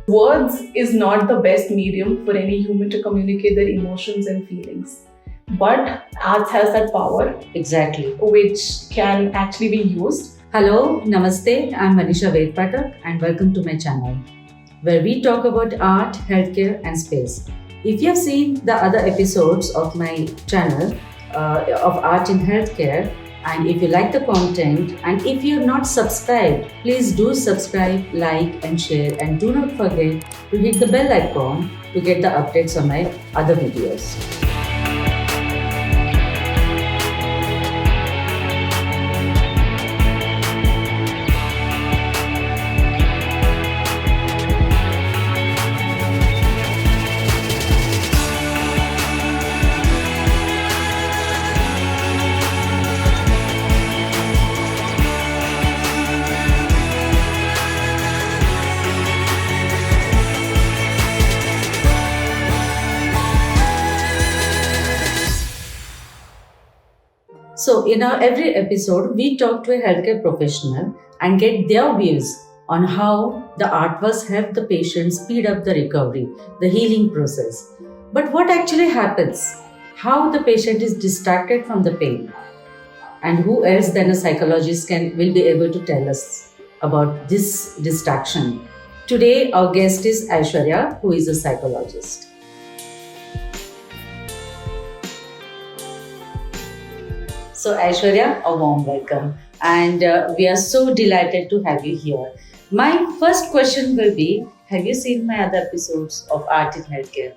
Words is not the best medium for any human to communicate their emotions and feelings. But arts has that power. Exactly. Which can actually be used. Hello, Namaste. I'm Manisha Vedpatak and welcome to my channel, where we talk about art, healthcare, and space. If you have seen the other episodes of my channel of art in healthcare, and if you like the content, and if you're not subscribed, please do subscribe, like, and share. And do not forget to hit the bell icon to get the updates on my other videos. So, in our every episode, we talk to a healthcare professional and get their views on how the art was help the patient speed up the recovery, the healing process. But what actually happens? How the patient is distracted from the pain? And who else than a psychologist will be able to tell us about this distraction? Today, our guest is Aishwarya, who is a psychologist. So Aishwarya, a warm welcome, and we are so delighted to have you here. My first question will be, have you seen my other episodes of Art in Healthcare?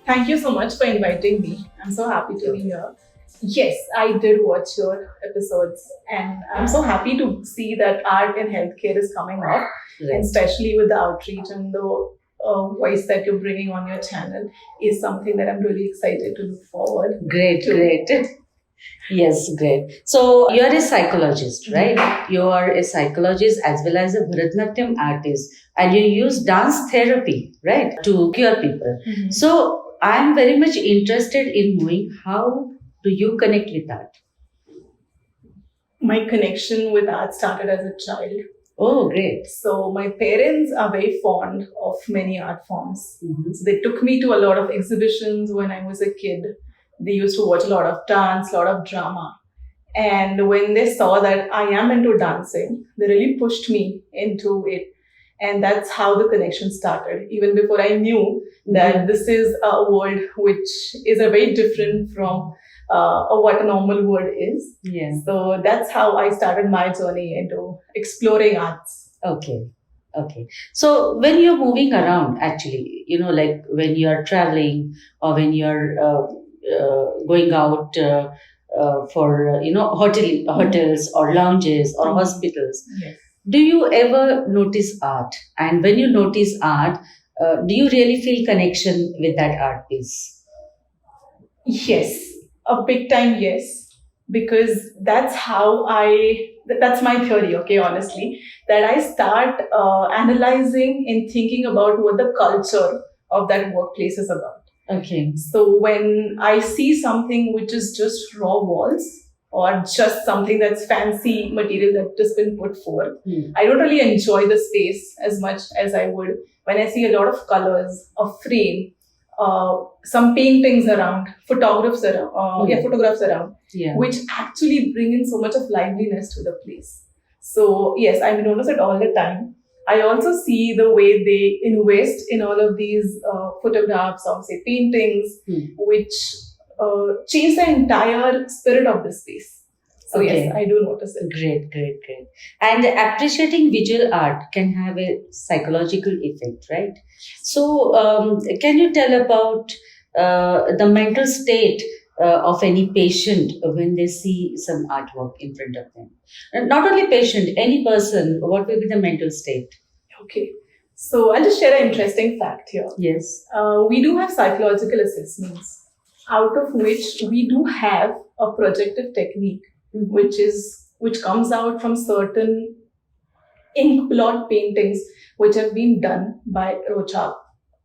Thank you so much for inviting me. I'm so happy to be here. Yes, I did watch your episodes, and I'm so happy to see that art in healthcare is coming up, Right. and especially with the outreach and the voice that you're bringing on your channel is something that I'm really excited to look forward Great, to. great. Yes, great. So you are a psychologist, right? You are a psychologist as well as a Bharatanatyam artist, and you use dance therapy, right, to cure people. Mhm. So I'm very much interested in knowing how do you connect with that? My connection with art started as a child. Oh, great. So my parents are very fond of many art forms. Mhm. So they took me to a lot of exhibitions when I was a kid. They used to watch a lot of dance, a lot of drama. And when they saw that I am into dancing, they really pushed me into it. And that's how the connection started, even before I knew that this is a world which is a very different from what a normal world is. Yeah. So that's how I started my journey into exploring arts. Okay. Okay. So when you're moving around, actually, like when you're traveling or when you're going out for, hotels or lounges or hospitals, Yes. do you ever notice art? And when you notice art, do you really feel connection with that art piece? Yes, a big time yes, because that's that's my theory, okay, honestly, that I start analyzing and thinking about what the culture of that workplace is about. Okay. So when I see something which is just raw walls or just something that's fancy material that just been put forth, I don't really enjoy the space as much as I would when I see a lot of colors, a frame, some paintings around, photographs around, Yeah. which actually bring in so much of liveliness to the place. So yes, I notice it all the time. I also see the way they invest in all of these photographs or say paintings, which change the entire spirit of the space. So Okay. yes, I do notice it. Great, great, great. And appreciating visual art can have a psychological effect, right? So, can you tell about the mental state of any patient when they see some artwork in front of them? Not only patient, any person, what will be the mental state? Okay. So I'll just share an interesting fact here. Yes. We do have psychological assessments, out of which we do have a projective technique, which comes out from certain ink blot paintings which have been done by Rochap.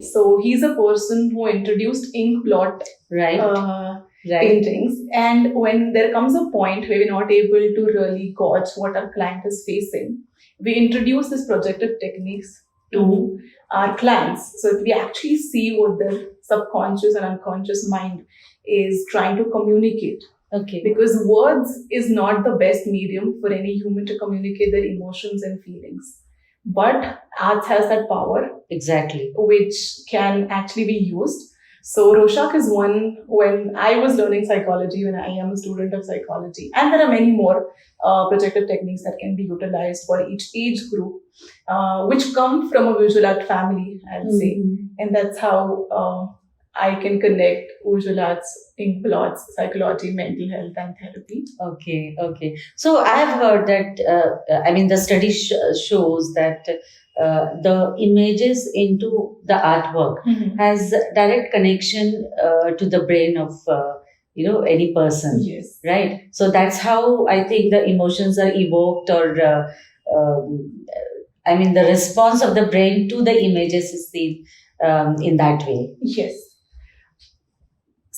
So he's a person who introduced ink blot Right. paintings. And when there comes a point where we're not able to really gauge what our client is facing, we introduce these projective techniques to our clients. So if we actually see what their subconscious and unconscious mind is trying to communicate, Okay. because words is not the best medium for any human to communicate their emotions and feelings. But arts has that power Exactly. which can actually be used. So Rorschach is one. When I was learning psychology, when I am a student of psychology, and there are many more projective techniques that can be utilized for each age group, which come from a visual art family, I'd say, and that's how I can connect visual arts, ink plots, psychology, mental health, and therapy. Okay, okay. So I have heard that, the study shows that the images into the artwork has direct connection to the brain of, any person, Yes. right? So that's how I think the emotions are evoked, or, the response of the brain to the images is seen in that way. Yes.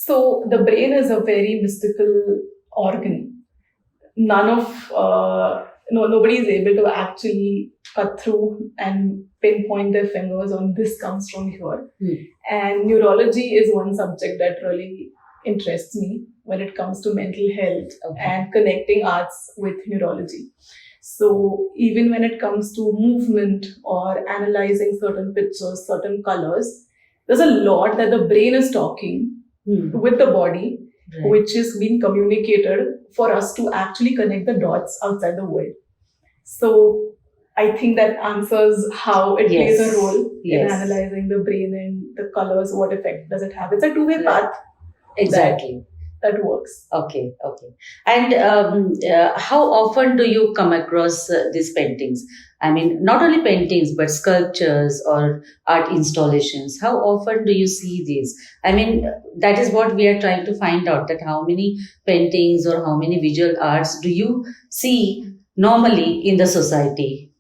So the brain is a very mystical organ. Nobody is able to actually cut through and pinpoint their fingers on this comes from here. And neurology is one subject that really interests me when it comes to mental health and connecting arts with neurology. So even when it comes to movement or analyzing certain pictures, certain colors, there's a lot that the brain is talking with the body, Right. which is being communicated for us to actually connect the dots outside the world. So I think that answers how it Yes. plays a role Yes. in analyzing the brain and the colors, what effect does it have. It's a two-way Right. path Exactly. that works. Okay, okay. And how often do you come across these paintings? I mean, not only paintings, but sculptures or art installations. How often do you see these? I mean, that is what we are trying to find out, that how many paintings or how many visual arts do you see normally in the society?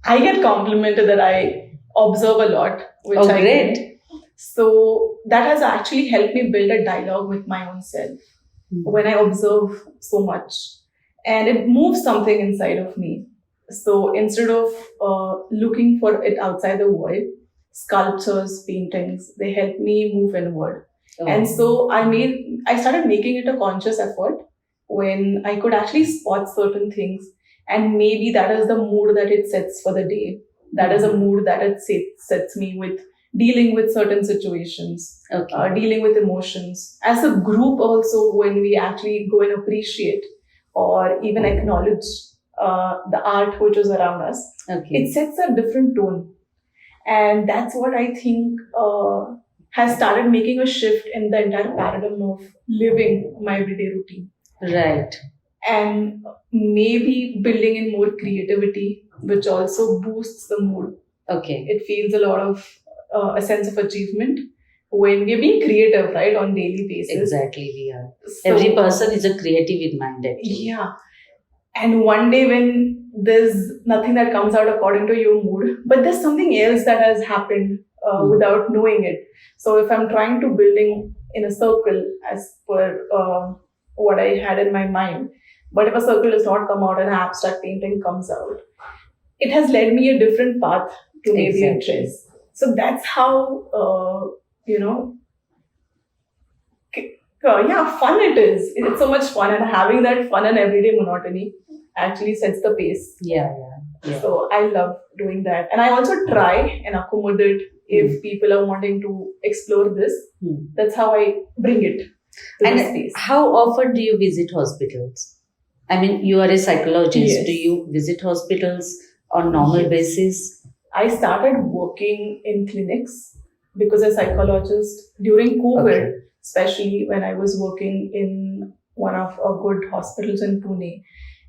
I get complimented that I observe a lot, which Oh, I great. get. So that has actually helped me build a dialogue with my own self when I observe so much. And it moves something inside of me. So instead of looking for it outside the world, sculptures, paintings, they help me move inward. Oh. And so I started making it a conscious effort when I could actually spot certain things. And maybe that is the mood that it sets for the day. That is a mood that it sets me with dealing with certain situations, Okay. dealing with emotions. As a group also, when we actually go and appreciate or even acknowledge the art which is around us, Okay. it sets a different tone. And that's what I think has started making a shift in the entire paradigm of living my everyday routine. Right. And maybe building in more creativity, which also boosts the mood. Okay. It feels a lot of a sense of achievement when we're being creative, right, on daily basis. Exactly, we are. So, Every person is a creative in mind, actually. yeah. And one day when there's nothing that comes out according to your mood, but there's something else that has happened without knowing it. So if I'm trying to building in a circle as per what I had in my mind, but if a circle does not come out and an abstract painting comes out, it has led me a different path to maybe a trace. So that's how, fun it is. It's so much fun, and having that fun and everyday monotony actually sets the pace. Yeah. So I love doing that. And I also try and accommodate if people are wanting to explore this. That's how I bring it to the space. How often do you visit hospitals? I mean, you are a psychologist. Yes. Do you visit hospitals on normal basis? I started working in clinics because as a psychologist during COVID, especially when I was working in one of our good hospitals in Pune,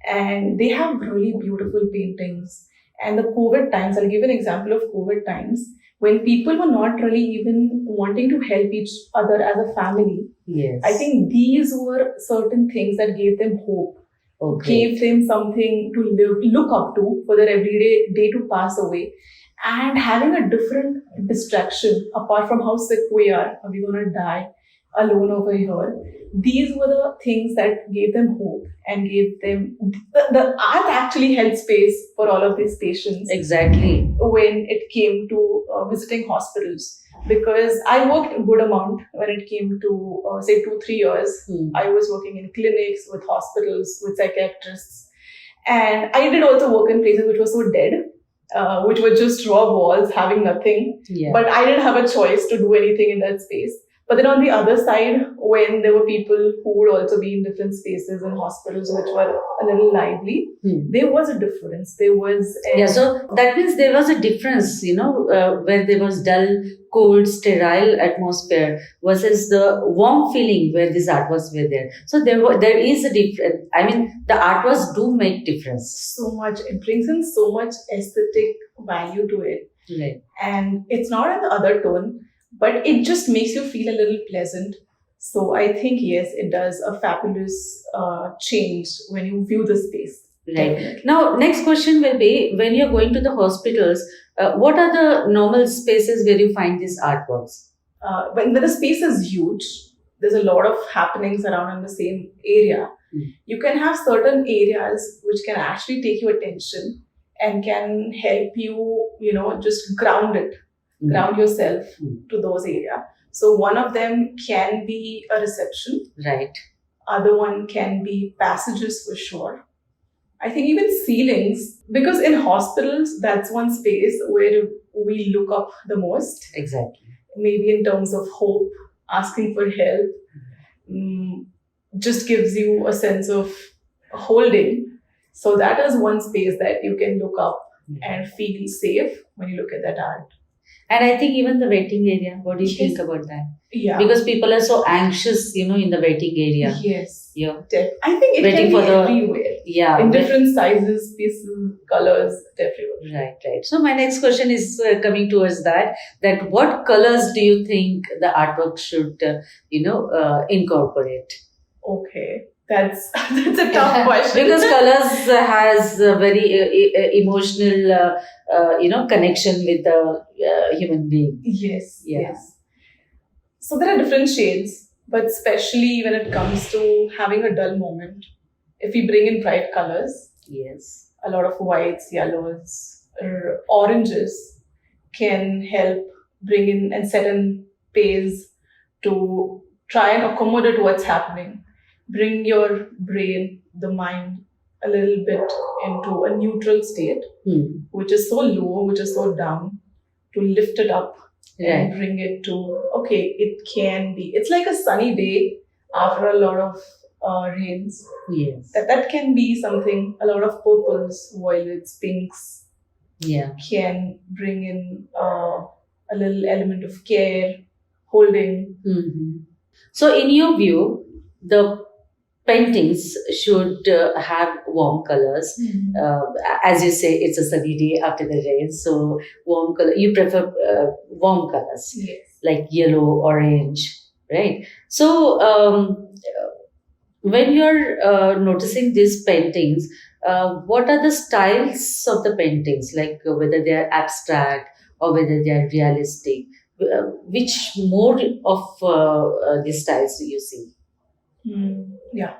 and they have really beautiful paintings. And the COVID times, I'll give an example of COVID times, when people were not really even wanting to help each other as a family. Yes. I think these were certain things that gave them hope. Gave them something to look up to for their everyday day to pass away. And having a different distraction apart from how sick we are going to die alone over here. these were the things that gave them hope and gave them the art actually held space for all of these patients Exactly. when it came to visiting hospitals, because I worked a good amount when it came to say 2-3 years. I was working in clinics, with hospitals, with psychiatrists, and I did also work in places which were so dead, which were just raw walls having nothing. Yeah. But I didn't have a choice to do anything in that space. But then on the other side, when there were people who would also be in different spaces in hospitals which were a little lively, there was a difference. There was so that means there was a difference, where there was dull, cold, sterile atmosphere versus the warm feeling where these artworks were there. So there is a difference. I mean, the artworks do make difference. So much. It brings in so much aesthetic value to it. Right. And it's not in the other tone, but it just makes you feel a little pleasant. So I think, yes, it does a fabulous change when you view the space. Right. Definitely. Now, next question will be, when you're going to the hospitals, what are the normal spaces where you find these artworks? When the space is huge, there's a lot of happenings around in the same area. You can have certain areas which can actually take your attention and can help you, just ground yourself to those areas. So one of them can be a reception. Right. Other one can be passages for sure. I think even ceilings, because in hospitals, that's one space where we look up the most. Exactly. Maybe in terms of hope, asking for help, just gives you a sense of holding. So that is one space that you can look up and feel safe when you look at that art. And I think even the waiting area, what do you think about that? Yeah. Because people are so anxious, in the waiting area. Yes. Yeah. I think it Waiting can be for everywhere. Yeah. In different sizes, pieces, colors, everywhere. Right. So my next question is coming towards that what colors do you think the artwork should, incorporate? Okay. That's a tough question. Because colors has a very emotional, connection with the human being. Yes. Yeah. Yes. So there are different shades, but especially when it comes to having a dull moment, if we bring in bright colors, yes, a lot of whites, yellows, oranges can help bring in and set in pace to try and accommodate what's happening. Bring your brain, the mind, a little bit into a neutral state, which is so low, which is so down, to lift it up and bring it to, okay, it can be. It's like a sunny day after a lot of rains. Yes. That can be something, a lot of purples, violets, pinks. Yeah. Can bring in a little element of care, holding. So in your view, the paintings should have warm colors. As you say, it's a sunny day after the rain, so warm color. You prefer warm colors, yes, like yellow, orange, right? So when you're noticing these paintings, what are the styles of the paintings? Like whether they are abstract or whether they are realistic. Which mode of these styles do you see? Yeah,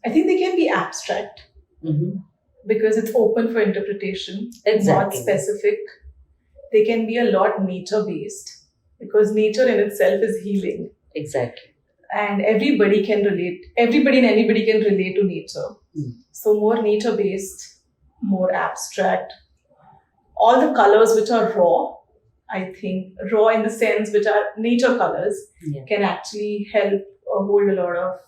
I think they can be abstract because it's open for interpretation, not specific. They can be a lot nature based because nature in itself is healing. Exactly. And everybody can relate. Everybody and anybody can relate to nature. So more nature based, more abstract. All the colors which are raw, I think raw in the sense which are nature colors, can actually help hold a lot of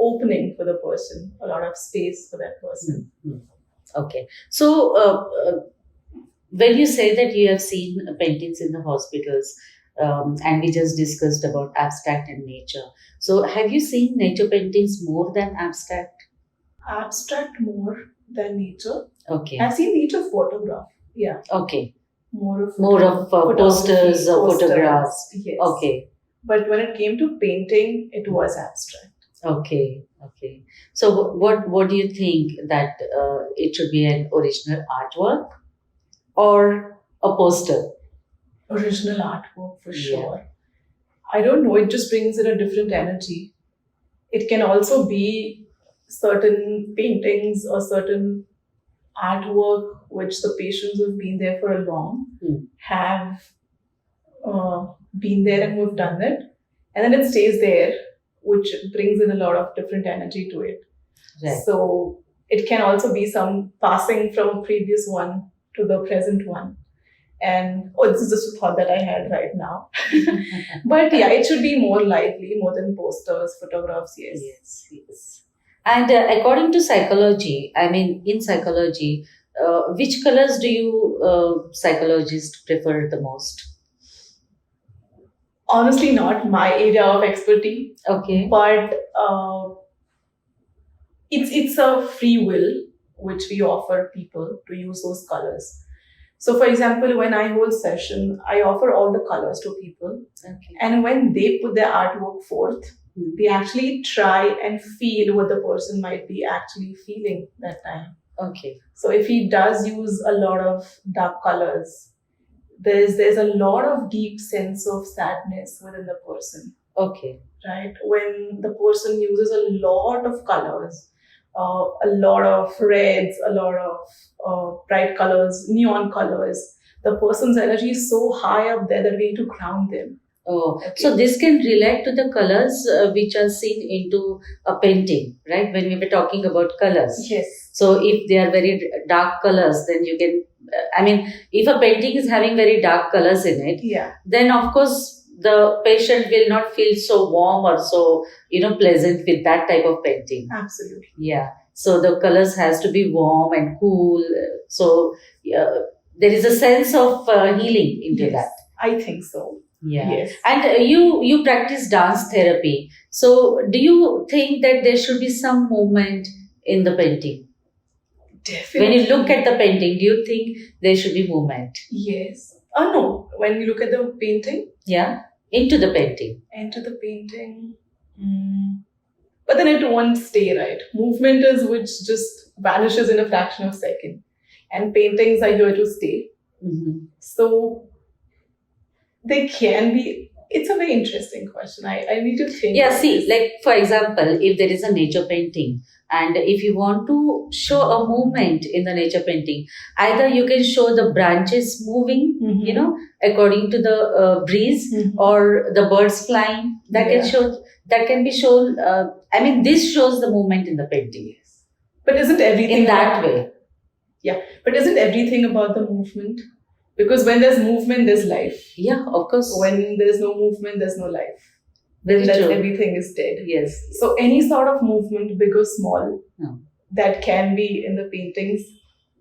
opening for the person, a lot of space for that person. Okay. So when you say that you have seen paintings in the hospitals, and we just discussed about abstract and nature. So have you seen nature paintings more than abstract? Abstract more than nature. Okay. I've seen nature photograph. Yeah. Okay. More of posters or photographs. Yes. Okay. But when it came to painting, it was abstract. Okay. So what do you think, that it should be an original artwork or a poster? Original artwork for sure. I don't know, it just brings in a different energy. It can also be certain paintings or certain artwork which the patients who've been there for a long have been there and who've done it. And then it stays there, which brings in a lot of different energy to it. Right. So it can also be some passing from a previous one to the present one. And this is just a thought that I had right now. But yeah, it should be more lively, more than posters, photographs, yes. Yes. And according to psychology, I mean, in psychology, which colors do you psychologists prefer the most? Honestly, not my area of expertise, Okay. but it's a free will which we offer people to use those colors. So, for example, when I hold session, I offer all the colors to people, Okay. and when they put their artwork forth, they actually try and feel what the person might be actually feeling that time. Okay. So, if he does use a lot of dark colors, there's a lot of deep sense of sadness within the person. Okay. Right? When the person uses a lot of colors, a lot of reds, a lot of bright colors, neon colors, the person's energy is so high up there that we need to ground them. Oh, Okay. so this can relate to the colors which are seen into a painting, right? When we were talking about colors. Yes. So if they are very dark colors, then you can, I mean, if a painting is having very dark colors in it, Yeah. then of course the patient will not feel so warm or so, pleasant with that type of painting. Absolutely. Yeah. So the colors has to be warm and cool. So there is a sense of healing into Yes. that. I think so. Yeah. Yes. And you practice dance therapy. So do you think that there should be some movement in the painting? Definitely. When you look at the painting, do you think there should be movement? Yes. Oh no. When you look at the painting. Yeah. Into the painting. Into the painting. But then it won't stay, right? Movement is which just vanishes in a fraction of a second. And paintings are here to stay. Mm-hmm. So they can be, it's a very interesting question. I need to think. Yeah, see, like for example, if there is a nature painting and if you want to show a movement in the nature painting, either you can show the branches moving, according to the breeze, or the birds flying. That can be shown. This shows the movement in the painting. But isn't everything in that way? Yeah, but isn't everything about the movement? Because when there's movement, there's life. Yeah, of course. When there's no movement, there's no life. Then everything is dead. Yes. So any sort of movement, big or small, that can be in the paintings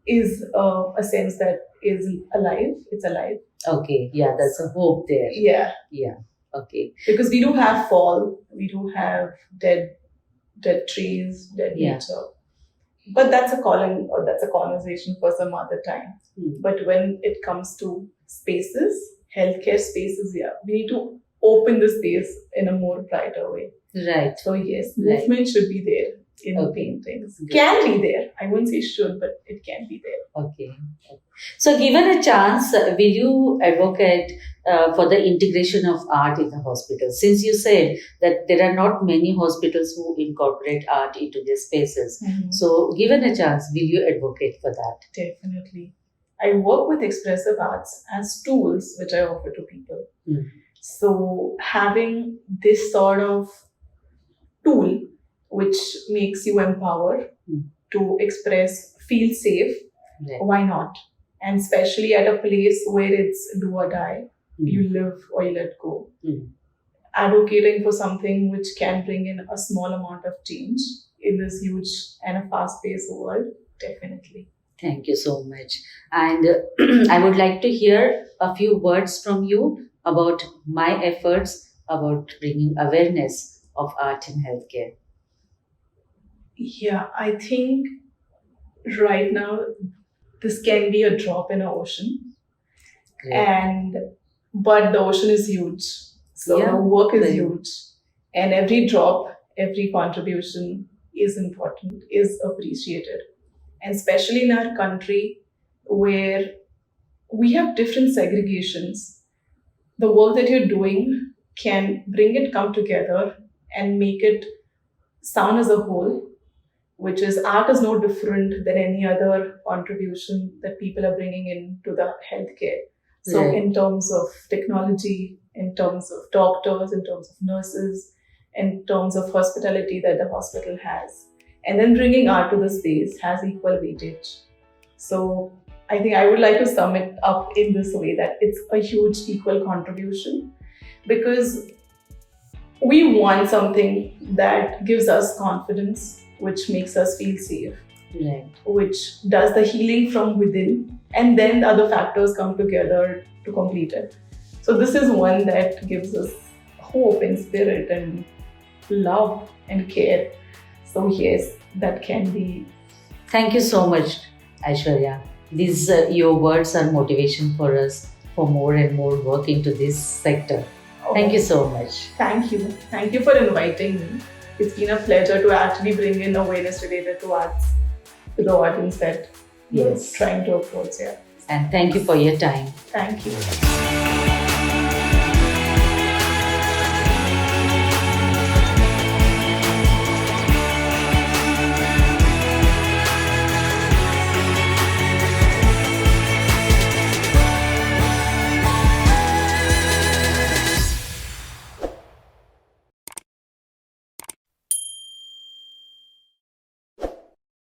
is a sense that is alive. It's alive. Okay. Yeah, that's a hope there. Yeah. Yeah. Okay. Because we do have fall. We do have dead trees, dead nature. But that's a calling, or that's a conversation for some other time. But when it comes to spaces, healthcare spaces, we need to open the space in a more brighter way. Right. So yes, movement should be there in paintings. Good. Can be there. I wouldn't say should, but it can be there. Okay. So given a chance, will you advocate for the integration of art in the hospital? Since you said that there are not many hospitals who incorporate art into their spaces. Mm-hmm. So given a chance, will you advocate for that? Definitely. I work with expressive arts as tools which I offer to people. Mm. So having this sort of tool which makes you empowered to express, feel safe, why not? And especially at a place where it's do or die, you live or you let go. Advocating for something which can bring in a small amount of change in this huge and a fast-paced world, definitely. Thank you so much. And I would like to hear a few words from you about my efforts about bringing awareness of art in healthcare. Yeah, I think right now this can be a drop in an ocean. Great. But the ocean is huge. So the work is huge. And every drop, every contribution is important, is appreciated. And especially in our country where we have different segregations, the work that you're doing can come together and make it sound as a whole, which is art is no different than any other contribution that people are bringing into the healthcare. So, Right. in terms of technology, in terms of doctors, in terms of nurses, in terms of hospitality that the hospital has, and then bringing art to the space has equal weightage. So, I think I would like to sum it up in this way that it's a huge equal contribution because we want something that gives us confidence, which makes us feel safe, Right. which does the healing from within, and then the other factors come together to complete it. So this is one that gives us hope and spirit and love and care. So yes, that can be. Thank you so much, Aishwarya. These your words are motivation for us for more and more work into this sector. Thank you so much. Thank you. Thank you for inviting me. It's been a pleasure to actually bring in awareness related to arts to the audience that Yes. we're trying to approach here. And thank you for your time. Thank you.